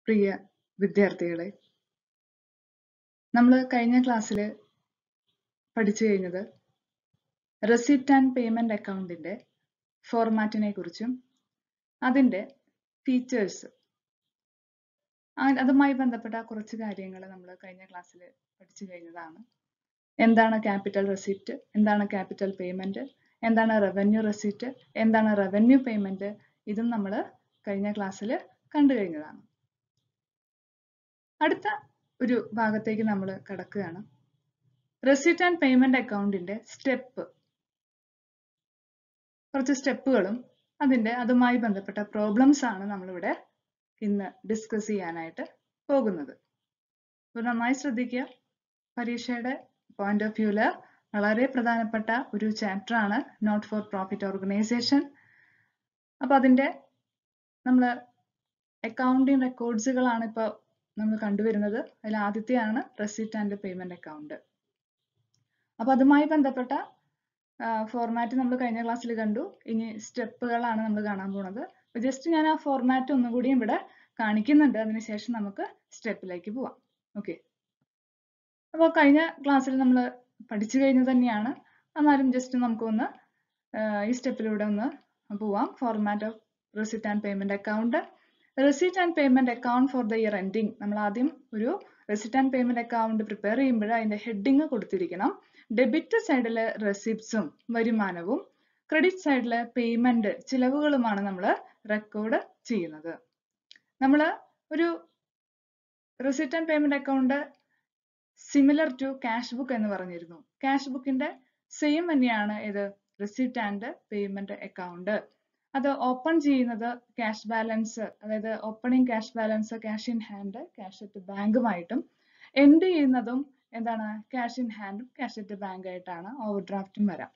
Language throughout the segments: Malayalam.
പ്രിയ വിദ്യാർത്ഥികളെ, നമ്മൾ കഴിഞ്ഞ ക്ലാസ്സിൽ പഠിച്ചു കഴിഞ്ഞത് റെസിപ്റ്റ് ആൻഡ് പേയ്മെന്റ് അക്കൗണ്ടിന്റെ ഫോർമാറ്റിനെ കുറിച്ചും അതിന്റെ ഫീച്ചേഴ്സ് അതുമായി ബന്ധപ്പെട്ട കുറച്ച് കാര്യങ്ങൾ നമ്മൾ കഴിഞ്ഞ ക്ലാസ്സിൽ പഠിച്ചു കഴിഞ്ഞതാണ്. എന്താണ് ക്യാപിറ്റൽ റെസിപ്റ്റ്, എന്താണ് ക്യാപിറ്റൽ പേയ്മെന്റ്, എന്താണ് റവന്യൂ റെസിപ്റ്റ്, എന്താണ് റവന്യൂ പേയ്മെന്റ്, ഇതും നമ്മൾ കഴിഞ്ഞ ക്ലാസ്സിൽ കണ്ടു കഴിഞ്ഞതാണ്. അടുത്ത ഒരു ഭാഗത്തേക്ക് നമ്മൾ കടക്കുകയാണ്. റെസിപ്റ്റ് ആൻഡ് പേയ്മെന്റ് അക്കൗണ്ടിന്റെ കുറച്ച് സ്റ്റെപ്പുകളും അതുമായി ബന്ധപ്പെട്ട പ്രോബ്ലംസ് ആണ് നമ്മളിവിടെ ഇന്ന് ഡിസ്കസ് ചെയ്യാനായിട്ട് പോകുന്നത്. അപ്പോൾ നന്നായി ശ്രദ്ധിക്കുക. പരീക്ഷയുടെ പോയിന്റ് ഓഫ് വ്യൂല് വളരെ പ്രധാനപ്പെട്ട ഒരു ചാപ്റ്റർ ആണ് നോട്ട് ഫോർ പ്രോഫിറ്റ് ഓർഗനൈസേഷൻ. അപ്പൊ അതിന്റെ നമ്മൾ അക്കൗണ്ടിങ് റെക്കോർഡ്സുകളാണ് ഇപ്പോൾ നമ്മൾ കണ്ടുവരുന്നത്. അതിൽ ആദ്യത്തെയാണ് റെസിപ്റ്റ് ആൻഡ് പേയ്മെന്റ് അക്കൗണ്ട്. അപ്പൊ അതുമായി ബന്ധപ്പെട്ട ഫോർമാറ്റ് നമ്മൾ കഴിഞ്ഞ ക്ലാസ്സിൽ കണ്ടു. ഇനി സ്റ്റെപ്പുകളാണ് നമ്മൾ കാണാൻ പോകുന്നത്. ജസ്റ്റ് ഞാൻ ആ ഫോർമാറ്റ് ഒന്നുകൂടി ഇവിടെ കാണിക്കുന്നുണ്ട്. അതിനുശേഷം നമുക്ക് സ്റ്റെപ്പിലേക്ക് പോവാം. ഓക്കെ. അപ്പോൾ കഴിഞ്ഞ ക്ലാസ്സിൽ നമ്മൾ പഠിച്ചു കഴിഞ്ഞത് തന്നെയാണ്. എന്നാലും ജസ്റ്റ് നമുക്കൊന്ന് ഈ സ്റ്റെപ്പിലൂടെ ഒന്ന് പോവാം. Format of receipt and payment account. Receipt and payment account for the year ending. നമ്മൾ ആദ്യം ഒരു receipt and payment account prepare ചെയ്യുമ്പോൾ അതിന്റെ ഹെഡിങ് കൊടുത്തിരിക്കണം. ഡെബിറ്റ് സൈഡില് റെസിപ്റ്റ്സും വരുമാനവും, ക്രെഡിറ്റ് സൈഡില് പേയ്മെന്റ് ചിലവുകളുമാണ് നമ്മൾ റെക്കോർഡ് ചെയ്യുന്നത്. നമ്മൾ ഒരു receipt and payment account similar to cash book എന്ന് പറഞ്ഞിരുന്നു. ക്യാഷ് ബുക്കിന്റെ സെയിം തന്നെയാണ് ഇത് റെസിപ്റ്റ് ആൻഡ് പേയ്മെന്റ് അക്കൗണ്ട്. അത് ഓപ്പൺ ചെയ്യുന്നത് ക്യാഷ് ബാലൻസ്, അതായത് opening cash balance cash in hand, cash at ബാങ്കുമായിട്ടും, എൻഡ് ചെയ്യുന്നതും എന്താണ് ക്യാഷ് ഇൻ ഹാൻഡും ക്യാഷ് അറ്റ് ബാങ്ക് ആയിട്ടാണ്. ഓവർ ഡ്രാഫ്റ്റും വരാം.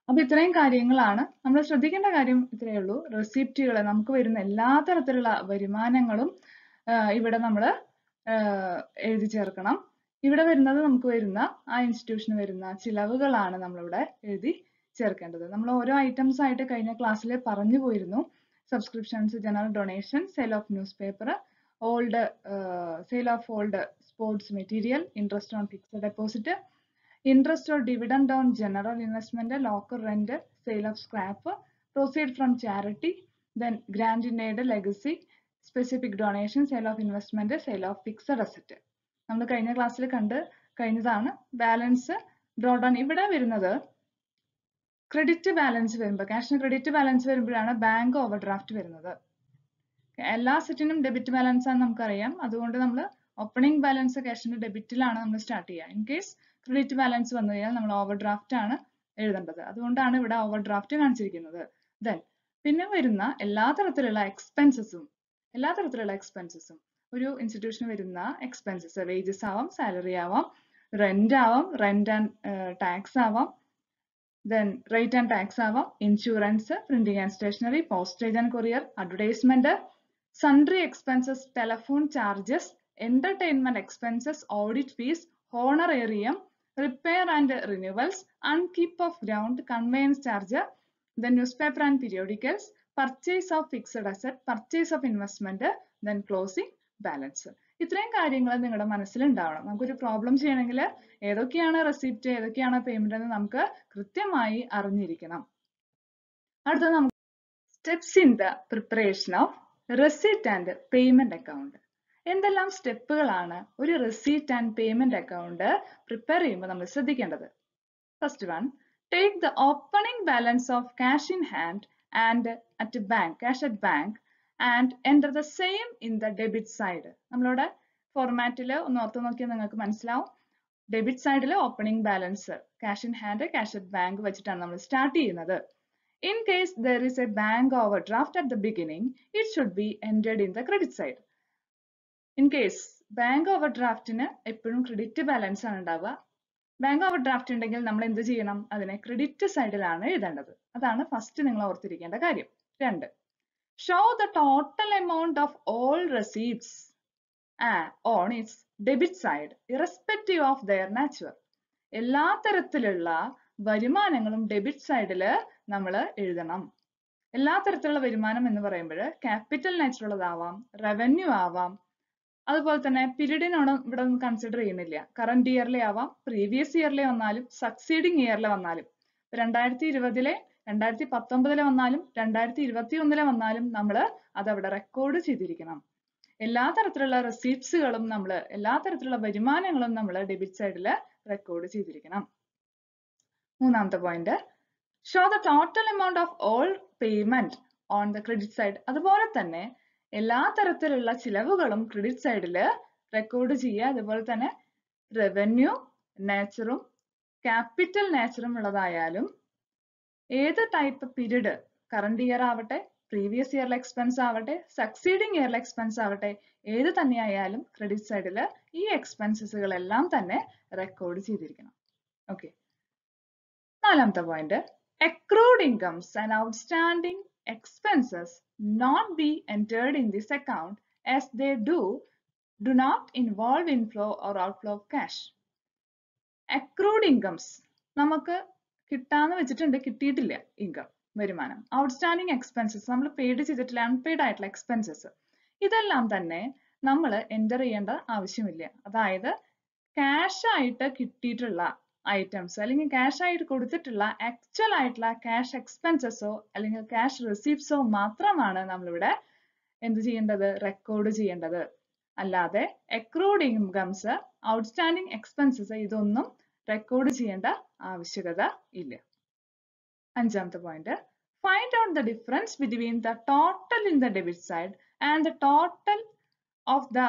അപ്പൊ ഇത്രയും കാര്യങ്ങളാണ് നമ്മൾ ശ്രദ്ധിക്കേണ്ട കാര്യം. ഇത്രയേ ഉള്ളൂ. റെസിപ്റ്റുകൾ, നമുക്ക് വരുന്ന എല്ലാ തരത്തിലുള്ള വരുമാനങ്ങളും ഇവിടെ നമ്മൾ എഴുതി ചേർക്കണം. ഇവിടെ വരുന്നത് നമുക്ക് വരുന്ന ആ ഇൻസ്റ്റിറ്റ്യൂഷന് വരുന്ന ചിലവുകളാണ് നമ്മളിവിടെ എഴുതി ചേർക്കേണ്ടത്. നമ്മൾ ഓരോ ഐറ്റംസ് ആയിട്ട് കഴിഞ്ഞ ക്ലാസ്സിൽ പറഞ്ഞു പോയിരുന്നു. Subscriptions, general donation, sale of news paper, sale of old sports material, interest on fixed deposit, interest or dividend on general investment, locker rent, sale of scrap, proceed from charity, then grant in aid, legacy, specific donation, sale of investment, sale of fixed asset. നമ്മൾ കഴിഞ്ഞ ക്ലാസ്സിൽ കഴിഞ്ഞതാണ്. ബാലൻസ് ഡ്രോ ഡൗൺ ഇവിടെ വരുന്നത് ക്രെഡിറ്റ് ബാലൻസ് വരുമ്പോൾ, ക്യാഷിന് ക്രെഡിറ്റ് ബാലൻസ് വരുമ്പോഴാണ് ബാങ്ക് ഓവർ ഡ്രാഫ്റ്റ് വരുന്നത്. എല്ലാ സെറ്റിനും ഡെബിറ്റ് ബാലൻസ് ആണ് നമുക്കറിയാം. അതുകൊണ്ട് നമ്മൾ ഓപ്പണിംഗ് ബാലൻസ് ക്യാഷിന്റെ ഡെബിറ്റിലാണ് നമ്മൾ സ്റ്റാർട്ട് ചെയ്യുക. ഇൻ കേസ് ക്രെഡിറ്റ് ബാലൻസ് വന്നു കഴിഞ്ഞാൽ നമ്മൾ ഓവർ ഡ്രാഫ്റ്റ് ആണ് എഴുതേണ്ടത്. അതുകൊണ്ടാണ് ഇവിടെ ഓവർ ഡ്രാഫ്റ്റ് കാണിച്ചിരിക്കുന്നത്. ദെൻ പിന്നെ വരുന്ന എല്ലാ തരത്തിലുള്ള എക്സ്പെൻസസും ഒരു ഇൻസ്റ്റിറ്റ്യൂഷന് വരുന്ന എക്സ്പെൻസസ്, വേജസ് ആവാം, സാലറി ആവാം, റെന്റ് ആവാം, റെന്റ് ആൻഡ് ടാക്സ് ആവാം, then rate and tax ആവാം, insurance, printing and stationery, postage and courier, advertisement, sundry expenses, telephone charges, entertainment expenses, audit fees, honorarium, repair and renewals, upkeep of ground, conveyance charge, then newspaper and periodicals, purchase of fixed asset, purchase of investment, then closing balance. ഇത്രയും കാര്യങ്ങൾ നിങ്ങളുടെ മനസ്സിലുണ്ടാവണം. നമുക്കൊരു പ്രോബ്ലം ചെയ്യണമെങ്കിൽ ഏതൊക്കെയാണ് റെസിപ്റ്റ്, ഏതൊക്കെയാണ് പേയ്മെന്റ് എന്ന് നമുക്ക് കൃത്യമായി അറിഞ്ഞിരിക്കണം. അടുത്തത് നമുക്ക് steps in the preparation of receipt and payment account. എന്തെല്ലാം സ്റ്റെപ്പുകളാണ് ഒരു receipt and payment account prepare ചെയ്യുമ്പോൾ നമ്മൾ ശ്രദ്ധിക്കേണ്ടത്? First one, take the opening balance of cash in hand and at bank, cash at bank, and enter the same in the debit side. നമ്മളുടെ ഫോർമാറ്റിൽ ഒന്ന് ഓർത്ത് നോക്കിയാൽ നിങ്ങൾക്ക് മനസ്സിലാവും. ഡെബിറ്റ് സൈഡിൽ opening balance cash in hand, cash at bank വെച്ചിട്ടാണ് നമ്മൾ സ്റ്റാർട്ട് ചെയ്യുന്നത്. In case there is a bank overdraft at the beginning, it should be entered in the credit side. In case bank overdraftന് എപ്പോഴും ക്രെഡിറ്റ് ബാലൻസ് ആണ് ഉണ്ടാവുക. ബാങ്ക് ഓവർഡ്രാഫ്റ്റ് ഉണ്ടെങ്കിൽ നമ്മൾ എന്ത് ചെയ്യണം? അതിനെ ക്രെഡിറ്റ് സൈഡിലാണ് എഴുതേണ്ടത്. അതാണ് ഫസ്റ്റ് നിങ്ങൾ ഓർത്തിരിക്കേണ്ട കാര്യം. 2, show the total amount of all receipts on its debit side irrespective of their nature. എല്ലാ തരത്തിലുള്ള വരുമാനങ്ങളും ഡെബിറ്റ് സൈഡിൽ നമ്മൾ എഴുതണം. എല്ലാ തരത്തിലുള്ള വരുമാനം എന്ന് പറയുമ്പോൾ ക്യാപിറ്റൽ നേച്ചർ ഉള്ളതാവാം, റവന്യൂ ആവാം, അതുപോലെ തന്നെ പീരീഡിനോട് ഇവിടെ ഒന്നും കൺസിഡർ ചെയ്യുന്നില്ല. കറന്റ് ഇയറിലെ ആവാം, പ്രീവിയസ് ഇയറിലെ വന്നാലും സക്സീഡിങ് ഇയറിലെ വന്നാലും 2020 2019 വന്നാലും 2021 വന്നാലും നമ്മൾ അതവിടെ റെക്കോർഡ് ചെയ്തിരിക്കണം. എല്ലാ തരത്തിലുള്ള റെസീപ്റ്റ്സുകളും എല്ലാ തരത്തിലുള്ള വരുമാനങ്ങളും നമ്മൾ ഡെബിറ്റ് സൈഡിൽ റെക്കോർഡ് ചെയ്തിരിക്കണം. മൂന്നാമത്തെ point, show the total amount of all payment on the credit side. അതുപോലെ തന്നെ എല്ലാ തരത്തിലുള്ള ചിലവുകളും ക്രെഡിറ്റ് സൈഡിൽ റെക്കോർഡ് ചെയ്യുക. അതുപോലെ തന്നെ റവന്യൂ നേച്ചറും ക്യാപിറ്റൽ നേച്ചറും ഉള്ളതായാലും ഏത് ടൈപ്പ് പീരീഡ്, കറന്റ് ഇയർ ആവട്ടെ, പ്രീവിയസ് ഇയറിലെ എക്സ്പെൻസ് ആവട്ടെ, സക്സീഡിങ് ഇയറിലെ എക്സ്പെൻസ് ആവട്ടെ, ഏത് തന്നെയായാലും ക്രെഡിറ്റ് സൈഡിൽ ഈ എക്സ്പെൻസസുകളെല്ലാം തന്നെ റെക്കോർഡ് ചെയ്തിരിക്കണം. ഓക്കെ. നാലാമത്തെ point, accrued incomes and outstanding expenses not be entered in this account as they do not involve inflow or outflow of cash. Accrued incomes നമുക്ക് കിട്ടാന്ന് വെച്ചിട്ടുണ്ട്, കിട്ടിയിട്ടില്ല ഇൻകം, വരുമാനം. ഔട്ട്സ്റ്റാൻഡിങ് എക്സ്പെൻസസ് നമ്മൾ പെയ്ഡ് ചെയ്തിട്ടില്ല, അൺപെയ്ഡ് ആയിട്ടുള്ള എക്സ്പെൻസസ്, ഇതെല്ലാം തന്നെ നമ്മൾ എൻ്റർ ചെയ്യേണ്ട ആവശ്യമില്ല. അതായത് ക്യാഷ് ആയിട്ട് കിട്ടിയിട്ടുള്ള ഐറ്റംസ് അല്ലെങ്കിൽ ക്യാഷ് ആയിട്ട് കൊടുത്തിട്ടുള്ള ആക്ച്വൽ ആയിട്ടുള്ള ക്യാഷ് എക്സ്പെൻസസോ അല്ലെങ്കിൽ ക്യാഷ് റിസീപ്റ്റ്സോ മാത്രമാണ് നമ്മളിവിടെ എന്ത് ചെയ്യേണ്ടത്, റെക്കോർഡ് ചെയ്യേണ്ടത്. അല്ലാതെ അക്രൂഡ് ഇൻകംസ്, ഔട്ട്സ്റ്റാൻഡിങ് എക്സ്പെൻസസ് ഇതൊന്നും റെക്കോർഡ് ചെയ്യേണ്ട ആവശ്യകത ഇല്ല. അഞ്ചാമത്തെ point, find out the difference between the total in the debit side and the total of the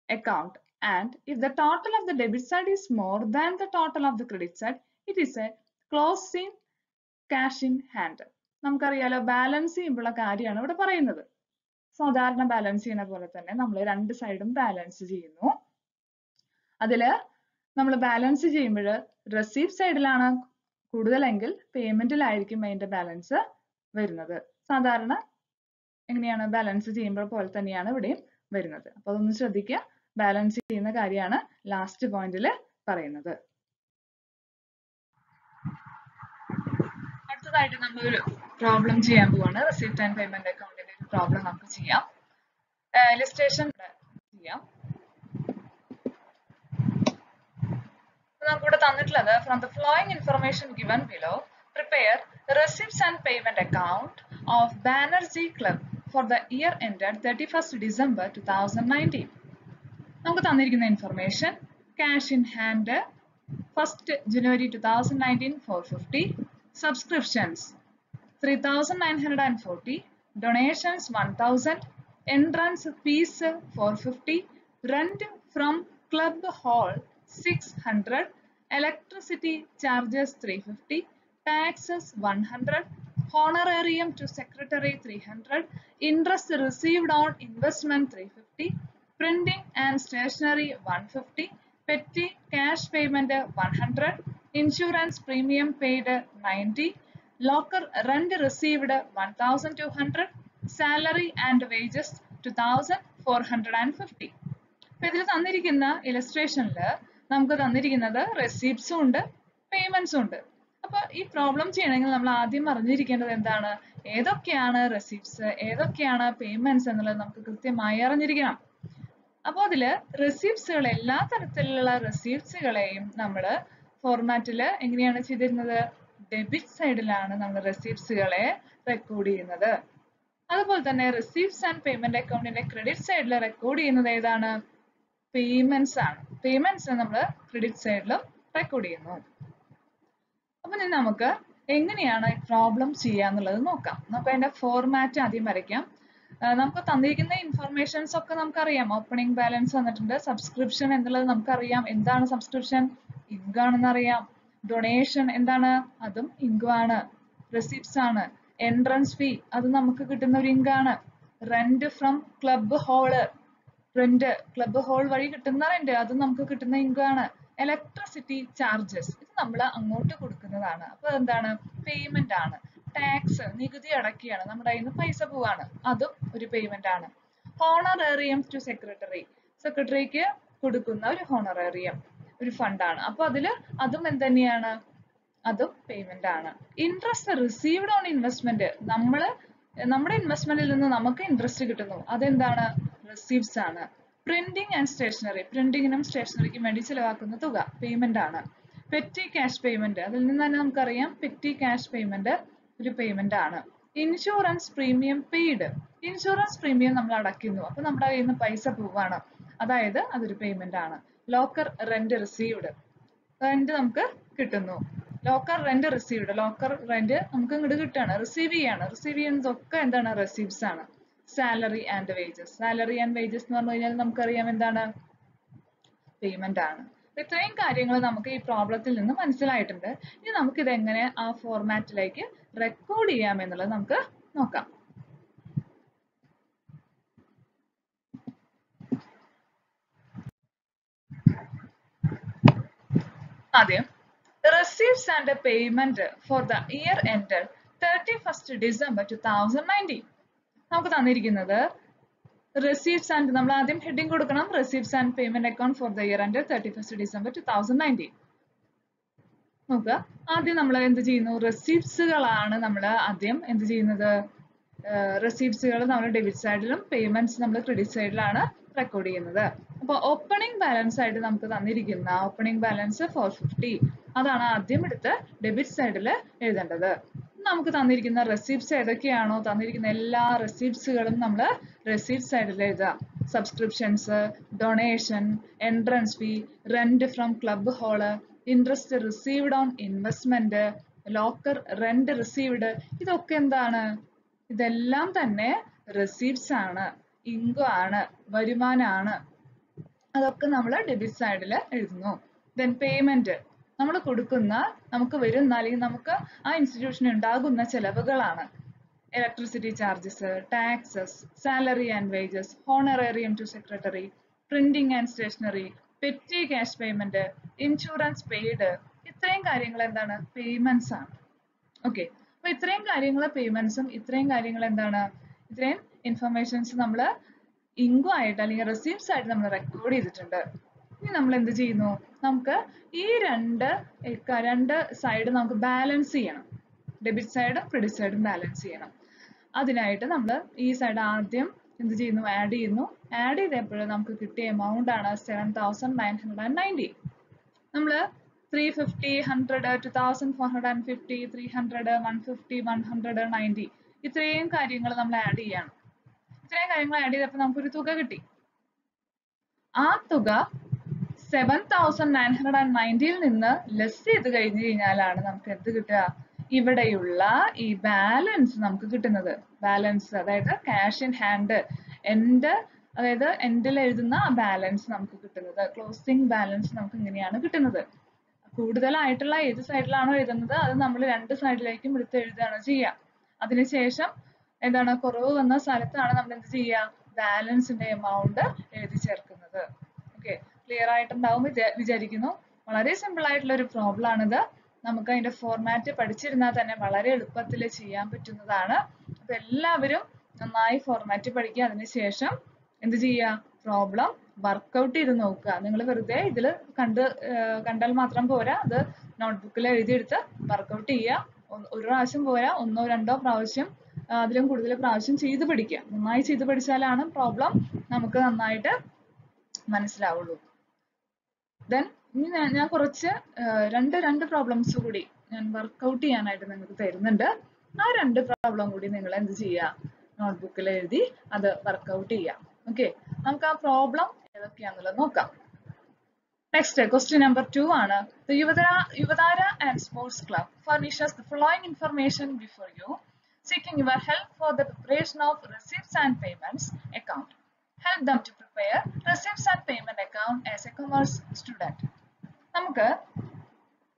account, and if the total of the debit side is more than the total of the credit side, it is a closing cash in hand. നമുക്കറിയാലോ, ബാലൻസ് ചെയ്യുമ്പോഴുള്ള കാര്യമാണ് ഇവിടെ പറയുന്നത്. സാധാരണ ബാലൻസ് ചെയ്യുന്ന പോലെ തന്നെ നമ്മൾ രണ്ട് സൈഡും ബാലൻസ് ചെയ്യുന്നു. അതില് നമ്മൾ ബാലൻസ് ചെയ്യുമ്പോൾ റെസീപ്റ്റ് സൈഡിലാണ് കൂടുതലെങ്കിൽ പേയ്മെന്റിലായിരിക്കും അതിന്റെ ബാലൻസ് വരുന്നത്. സാധാരണ എങ്ങനെയാണ് ബാലൻസ് ചെയ്യുമ്പോൾ പോലെ തന്നെയാണ് ഇവിടെയും വരുന്നത്. അപ്പൊ അതൊന്ന് ശ്രദ്ധിക്കുക. ബാലൻസ് ചെയ്യുന്ന കാര്യമാണ് ലാസ്റ്റ് പോയിന്റിൽ പറയുന്നത്. അടുത്തതായിട്ട് നമ്മൾ ഒരു പ്രോബ്ലം ചെയ്യാൻ പോവാണ്. റെസിപ്റ്റ് ആൻഡ് പേയ്മെന്റ് അക്കൗണ്ടിന്റെ ഒരു പ്രോബ്ലം നമുക്ക് ചെയ്യാം. ഇല്ലസ്ട്രേഷൻ ചെയ്യാം. നമുക്കിവിടെ തന്നിട്ടുള്ളത്, from the flowing information given below prepare receipts and payment account of Banerjee club for the year ended 31st December 2019. നമുക്ക് തന്നിരിക്കുന്ന information, cash in hand 1st January 2019 450, subscriptions 3940, donations 1000, entrance fees 450, rent from club hall 600, electricity charges 350, taxes 100, honorarium to secretary 300, interest received on investment 350, printing and stationery 150, petty cash payment 100, insurance premium paid 90, locker rent received 1200, salary and wages 2450. അപ്പൊ ഇതിൽ തന്നിരിക്കുന്ന ഇലസ്ട്രേഷനിൽ നമുക്ക് തന്നിരിക്കുന്നത് റെസീപ്റ്റ്സും ഉണ്ട്, പേയ്മെന്റ്സും ഉണ്ട്. അപ്പൊ ഈ പ്രോബ്ലം ചെയ്യണമെങ്കിൽ നമ്മൾ ആദ്യം അറിഞ്ഞിരിക്കേണ്ടത് എന്താണ്, ഏതൊക്കെയാണ് റെസീപ്റ്റ്സ്, ഏതൊക്കെയാണ് പേയ്മെന്റ്സ് എന്നുള്ളത് നമുക്ക് കൃത്യമായി അറിഞ്ഞിരിക്കണം. അപ്പൊ അതില് റെസീപ്റ്റ്സുകൾ, എല്ലാ തരത്തിലുള്ള റെസീപ്റ്റ്സുകളെയും നമ്മൾ ഫോർമാറ്റില് എങ്ങനെയാണ് ചെയ്തിരുന്നത്, ഡെബിറ്റ് സൈഡിലാണ് നമ്മൾ റെസീപ്റ്റ്സുകളെ റെക്കോർഡ് ചെയ്യുന്നത്. അതുപോലെ തന്നെ റെസീപ്റ്റ്സ് ആൻഡ് പേയ്മെന്റ് അക്കൗണ്ടിന്റെ ക്രെഡിറ്റ് സൈഡിൽ റെക്കോർഡ് ചെയ്യുന്നത് ഏതാണ്, പേയ്മെന്റ്സ് ആണ്. പേയ്മെന്റ്സ് നമ്മൾ ക്രെഡിറ്റ് സൈഡിലും റെക്കോർഡ് ചെയ്യുന്നു. അപ്പൊ നമുക്ക് എങ്ങനെയാണ് പ്രോബ്ലം ചെയ്യാന്നുള്ളത് നോക്കാം. നമുക്ക് അതിന്റെ ഫോർമാറ്റ് ആദ്യം വരയ്ക്കാം. നമുക്ക് തന്നിരിക്കുന്ന ഇൻഫർമേഷൻസ് ഒക്കെ നമുക്കറിയാം. ഓപ്പണിംഗ് ബാലൻസ് വന്നിട്ടുണ്ട്, സബ്സ്ക്രിപ്ഷൻ എന്നുള്ളത് നമുക്കറിയാം. എന്താണ് സബ്സ്ക്രിപ്ഷൻ, ഇൻകം ആണെന്ന് അറിയാം. ഡൊണേഷൻ എന്താണ്, അതും ഇൻകം ആണ്, റെസിപ്റ്റ്സ് ആണ്. എൻട്രൻസ് ഫീ, അത് നമുക്ക് കിട്ടുന്ന ഒരു ഇൻകം ആണ്. Rent from club hall, rent club hall വഴി കിട്ടുന്ന റെന്റ്, അതും നമുക്ക് കിട്ടുന്ന ഇൻകം ആണ്. ഇലക്ട്രിസിറ്റി ചാർജസ്, ഇത് നമ്മൾ അങ്ങോട്ട് കൊടുക്കുന്നതാണ്. അപ്പൊ എന്താണ്, പേയ്മെന്റ് ആണ്. ടാക്സ്, നികുതി അടക്കുകയാണ്, നമ്മുടെ കയ്യിൽ നിന്ന് പൈസ പോവാണ്, അതും ഒരു പേയ്മെന്റ് ആണ്. ഹോണറേറിയം ടു സെക്രട്ടറി, സെക്രട്ടറിക്ക് കൊടുക്കുന്ന ഒരു ഹോണറേറിയം, ഒരു ഫണ്ടാണ്. അപ്പൊ അതും എന്ത് തന്നെയാണ്, അതും പേയ്മെന്റ് ആണ്. ഇൻട്രസ്റ്റ് റിസീവ്ഡ് ഓൺ ഇൻവെസ്റ്റ്മെന്റ്, നമ്മുടെ ഇൻവെസ്റ്റ്മെന്റിൽ നിന്ന് നമുക്ക് ഇൻട്രസ്റ്റ് കിട്ടുന്നു, അതെന്താണ്? റിസീവ്സ് ആണ്. പ്രിന്റിംഗ് ആൻഡ് സ്റ്റേഷനറി, പ്രിന്റിങ്ങിനും സ്റ്റേഷനറിക്കും വേണ്ടി ചിലവാക്കുന്ന തുക പേയ്മെന്റ് ആണ്. പെറ്റി ക്യാഷ് പേയ്മെന്റ്, അതിൽ നിന്ന് തന്നെ നമുക്കറിയാം പെറ്റി ക്യാഷ് പേയ്മെന്റ് ഒരു പേയ്മെന്റ് ആണ്. Insurance premium paid, insurance premium നമ്മൾ അടയ്ക്കുന്നു, അപ്പൊ നമ്മുടെ കയ്യിൽ നിന്ന് പൈസ പോവാണ്, അതായത് അതൊരു പേയ്മെന്റ് ആണ്. ലോക്കർ റെന്റ് റിസീവ്ഡ്, റെന്റ് നമുക്ക് കിട്ടുന്നു. Locker rent received, locker rent നമുക്ക് ഇങ്ങോട്ട് കിട്ടുകയാണ്, റിസീവ് ചെയ്യുന്നതൊക്കെ എന്താണ്? റെസീവ്സ് ആണ്. Salary and wages, salary and wages എന്ന് പറഞ്ഞു കഴിഞ്ഞാൽ നമുക്കറിയാം എന്താണ്? പേയ്മെന്റ് ആണ്. ഇത്രയും കാര്യങ്ങൾ നമുക്ക് ഈ പ്രോബ്ലത്തിൽ നിന്ന് മനസ്സിലായിട്ടുണ്ട്. ഇനി നമുക്ക് ഇത് എങ്ങനെ ആ ഫോർമാറ്റിലേക്ക് റെക്കോർഡ് ചെയ്യാം എന്നുള്ളത് നമുക്ക് നോക്കാം. ആദ്യം receipts and payment for the year ended 31st December 2019. നമുക്ക് തന്നിരിക്കുന്നത് receipts and, നമ്മൾ ആദ്യം ഹെഡിങ് കൊടുക്കണം, receipts and payment account for the year ended 31st December 2019. നോക്കുക, ആദ്യം നമ്മൾ എന്ത് ചെയ്യുന്നു? റെസിപ്റ്റ്സുകളാണ് നമ്മൾ ആദ്യം എന്ത് ചെയ്യുന്നത്? റെസിപ്റ്റ്സുകൾ നമ്മൾ ഡെബിറ്റ് സൈഡിലും പേയ്മെന്റ്സ് നമ്മൾ ക്രെഡിറ്റ് സൈഡിലാണ് റെക്കോർഡ് ചെയ്യുന്നത്. അപ്പോൾ ഓപ്പണിംഗ് ബാലൻസ് ആയിട്ട് നമുക്ക് തന്നിരിക്കുന്ന ഓപ്പണിംഗ് ബാലൻസ് 450, അതാണ് ആദ്യം എടുത്ത് ഡെബിറ്റ് സൈഡിൽ എഴുതേണ്ടത്. നമുക്ക് തന്നിരിക്കുന്ന റെസിപ്റ്റ്സ് ഏതൊക്കെയാണോ തന്നിരിക്കുന്ന എല്ലാ റെസിപ്റ്റ്സുകളും നമ്മൾ റെസിപ്റ്റ് സൈഡിൽ എഴുതാം. Subscriptions, donation, entrance fee, rent from club hall, interest received on investment, locker rent received, ഇതൊക്കെ എന്താണ്? ഇതെല്ലാം തന്നെ റെസിപ്റ്റ്സ് ആണ്, ഇൻകം ആണ്, വരുമാനമാണ്. അതൊക്കെ നമ്മൾ ഡെബിറ്റ് സൈഡിൽ എഴുതുന്നു. ദെൻ പേയ്മെന്റ്, നമ്മൾ കൊടുക്കുന്ന, നമുക്ക് വരുന്ന അല്ലെങ്കിൽ നമുക്ക് ആ ഇൻസ്റ്റിറ്റ്യൂഷന് ഉണ്ടാകുന്ന ചെലവുകളാണ്. Electricity charges, taxes, salary and wages, honorarium to secretary, printing and stationery, petty cash payment, insurance paid, ഇത്രയും കാര്യങ്ങൾ എന്താണ്? പേയ്മെന്റ്സ് ആണ്. ഓക്കെ, അപ്പൊ ഇത്രയും കാര്യങ്ങൾ പേയ്മെന്റ്സും, ഇത്രയും കാര്യങ്ങൾ എന്താണ്? ഇത്രയും ഇൻഫർമേഷൻസ് നമ്മൾ ഇൻകം ആയിട്ട് അല്ലെങ്കിൽ റെസിപ്റ്റ്സ് ആയിട്ട് നമ്മൾ റെക്കോർഡ് ചെയ്തിട്ടുണ്ട്. ഇനി നമ്മൾ എന്ത് ചെയ്യുന്നു? നമുക്ക് ഈ രണ്ട് സൈഡ് നമുക്ക് ബാലൻസ് ചെയ്യണം. ഡെബിറ്റ് സൈഡും ക്രെഡിറ്റ് സൈഡും ബാലൻസ് ചെയ്യണം. അതിനായിട്ട് നമ്മൾ ഈ സൈഡ് ആദ്യം എന്ത് ചെയ്യുന്നു? ആഡ് ചെയ്യുന്നു. ആഡ് ചെയ്തപ്പോൾ നമുക്ക് കിട്ടിയ എമൗണ്ട് ആണ് 7,990. നമ്മൾ 350, 100, 2,450, 300, 150, 190 ഇത്രയും കാര്യങ്ങൾ നമ്മൾ ആഡ് ചെയ്യാണ്. ഇത്രയും കാര്യങ്ങൾ ആഡ് ചെയ്തപ്പോൾ നമുക്കൊരു തുക കിട്ടി. ആ തുക 7,990ൽ നിന്ന് ലെസ് ചെയ്ത് കഴിഞ്ഞു കഴിഞ്ഞാലാണ് നമുക്ക് എന്ത് കിട്ടുക? ഇവിടെയുള്ള ഈ ബാലൻസ് നമുക്ക് കിട്ടുന്നത്. ബാലൻസ് അതായത് ക്യാഷ് ഇൻ ഹാൻഡ്, അതായത് എൻഡിൽ എഴുതുന്ന ബാലൻസ് നമുക്ക് കിട്ടുന്നത്, ക്ലോസിംഗ് ബാലൻസ് നമുക്ക് ഇങ്ങനെയാണ് കിട്ടുന്നത്. കൂടുതലായിട്ടുള്ള ഏത് സൈഡിലാണോ എഴുതുന്നത് അത് നമ്മൾ രണ്ട് സൈഡിലേക്കും എടുത്ത് എഴുതുകയാണ് ചെയ്യുക. അതിനുശേഷം എന്താണ്? കുറവ് വന്ന സ്ഥലത്താണ് നമ്മൾ എന്ത് ചെയ്യുക? ബാലൻസിന്റെ എമൗണ്ട് എഴുതി ചേർക്കുന്നത്. ഓക്കെ, ക്ലിയർ ആയിട്ടുണ്ടാവും വിചാരിക്കുന്നു. വളരെ സിമ്പിൾ ആയിട്ടുള്ള ഒരു പ്രോബ്ലം ആണിത്. നമുക്ക് അതിന്റെ ഫോർമാറ്റ് പഠിച്ചിരുന്നാൽ തന്നെ വളരെ എളുപ്പത്തിൽ ചെയ്യാൻ പറ്റുന്നതാണ്. അപ്പൊ എല്ലാവരും നന്നായി ഫോർമാറ്റ് പഠിക്കുക. അതിനുശേഷം എന്ത് ചെയ്യുക? പ്രോബ്ലം വർക്ക്ഔട്ട് ചെയ്ത് നോക്കുക. നിങ്ങൾ വെറുതെ ഇതിൽ കണ്ടാൽ മാത്രം പോരാ, അത് നോട്ട്ബുക്കിൽ എഴുതിയെടുത്ത് വർക്ക്ഔട്ട് ചെയ്യുക. ഒരു പ്രാവശ്യം പോരാ, 1 or 2 പ്രാവശ്യം, അതിലും കൂടുതൽ പ്രാവശ്യം ചെയ്ത് പഠിക്കുക. നന്നായി ചെയ്ത് പഠിച്ചാലാണ് പ്രോബ്ലം നമുക്ക് നന്നായിട്ട് മനസ്സിലാവുള്ളൂ. ദെൻ ഇനി ഞാൻ കുറച്ച് രണ്ട് പ്രോബ്ലംസ് കൂടി ഞാൻ വർക്ക്ഔട്ട് ചെയ്യാനായിട്ട് നിങ്ങൾക്ക് തരുന്നുണ്ട്. ആ 2 പ്രോബ്ലം കൂടി നിങ്ങൾ എന്ത് ചെയ്യുക? നോട്ട്ബുക്കിൽ എഴുതി അത് വർക്ക്ഔട്ട് ചെയ്യാം. ഓക്കെ, നമുക്ക് ആ പ്രോബ്ലം ഏതൊക്കെയാണെന്നുള്ളത് നോക്കാം. Next, question number 2 ആണ്. The Yuvadhara and Sports Club furnishes the following information before you, seeking your help for the preparation of receipts and payments account. Help them to prepare receipts and payment account as a commerce student. നമുക്ക്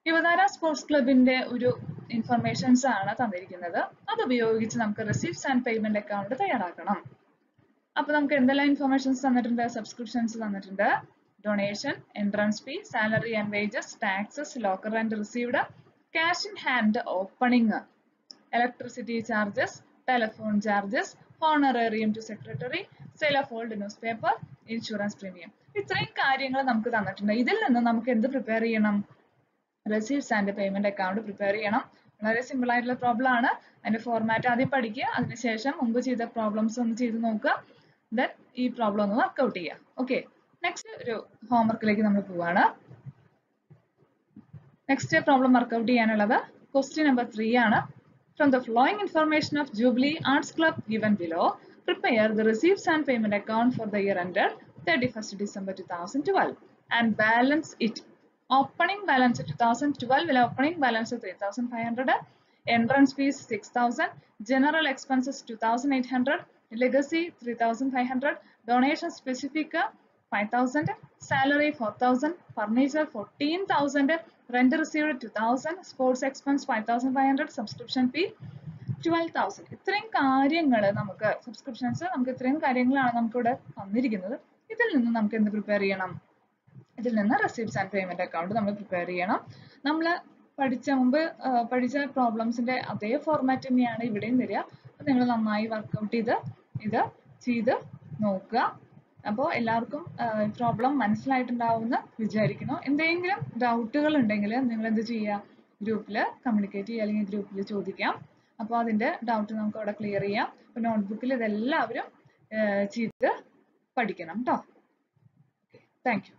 യുവതാര സ്പോർട്സ് ക്ലബിന്റെ ഒരു ഇൻഫർമേഷൻസ് ആണ് തന്നിരിക്കുന്നത്. അത് ഉപയോഗിച്ച് നമുക്ക് റെസിപ്റ്റ്സ് ആൻഡ് പേയ്മെന്റ് അക്കൗണ്ട് തയ്യാറാക്കണം. അപ്പൊ നമുക്ക് എന്തെല്ലാം ഇൻഫർമേഷൻസ് തന്നിട്ടുണ്ട്? സബ്സ്ക്രിപ്ഷൻസ് തന്നിട്ടുണ്ട്, donation, entrance fee, salary and wages, taxes, locker rent received, cash in hand opening, electricity charges, telephone charges, honorarium to secretary, sale of old newspaper, insurance premium. ഇത്രയും കാര്യങ്ങൾ നമുക്ക് തന്നിട്ടുണ്ട്. ഇതിൽ നിന്ന് നമുക്ക് എന്ത് പ്രിപ്പയർ ചെയ്യണം? Receipts and payment account prepare ചെയ്യണം. വളരെ സിമ്പിൾ ആയിട്ടുള്ള പ്രോബ്ലം ആണ്. അതിന്റെ ഫോർമാറ്റ് ആദ്യം പഠിക്കുക, അതിനുശേഷം മുമ്പ് ചെയ്ത പ്രോബ്ലംസ് ഒന്ന് ചെയ്ത് നോക്കുക, ദെൻ ഈ പ്രോബ്ലം ഒന്ന് വർക്ക്ഔട്ട് ചെയ്യുക. ഓക്കെ, നെക്സ്റ്റ് ഒരു ഹോംവർക്കിലേക്ക് നമ്മൾ പോവാണ്. നെക്സ്റ്റ് പ്രോബ്ലം വർക്ക്ഔട്ട് ചെയ്യാനുള്ളത് ക്വസ്റ്റ്യൻ നമ്പർ 3 ആണ്. From the following information of Jubilee Arts Club given below, prepare the receipts and payment account for the year ended 31st December 2012 and balance it. Opening balance 2012 will opening balance 3,500, entrance fees 6,000, general expenses 2,800, legacy 3,500, donation specific 5,000, salary 4,000, furniture 14,000, rent received 2,000, sports expense 5,500, subscription fee 12,000. ഇത്രയും കാര്യങ്ങൾ നമുക്ക് സബ്സ്ക്രിപ്ഷൻസ് നമുക്ക് ഇത്രയും കാര്യങ്ങളാണ് നമുക്ക് ഇവിടെ തന്നിരിക്കുന്നത്. ഇതിൽ നിന്ന് നമുക്ക് എന്ത് പ്രിപ്പയർ ചെയ്യണം? ഇതിൽ നിന്ന് റെസിപ്റ്റ്സ് ആൻഡ് പേയ്മെന്റ് അക്കൗണ്ട് നമ്മൾ പ്രിപ്പയർ ചെയ്യണം. നമ്മൾ പഠിച്ച പ്രോബ്ലംസിന്റെ അതേ ഫോർമാറ്റ് തന്നെയാണ് ഇവിടെയും വരിക. നിങ്ങൾ നന്നായി വർക്ക്ഔട്ട് ഇത് ചെയ്ത് നോക്കുക. അപ്പോൾ എല്ലാവർക്കും പ്രോബ്ലം മനസ്സിലായിട്ടുണ്ടാവുമെന്ന് വിചാരിക്കുന്നു. എന്തെങ്കിലും ഡൗട്ടുകൾ ഉണ്ടെങ്കിൽ നിങ്ങൾ എന്ത് ചെയ്യുക? ഗ്രൂപ്പിൽ കമ്മ്യൂണിക്കേറ്റ് ചെയ്യുക, അല്ലെങ്കിൽ ഗ്രൂപ്പിൽ ചോദിക്കാം. അപ്പോൾ അതിന്റെ ഡൗട്ട് നമുക്ക് അവിടെ ക്ലിയർ ചെയ്യാം. അപ്പോൾ നോട്ട്ബുക്കിൽ ഇതെല്ലാവരും ചെയ്ത് പഠിക്കണം കേട്ടോ. Thank you.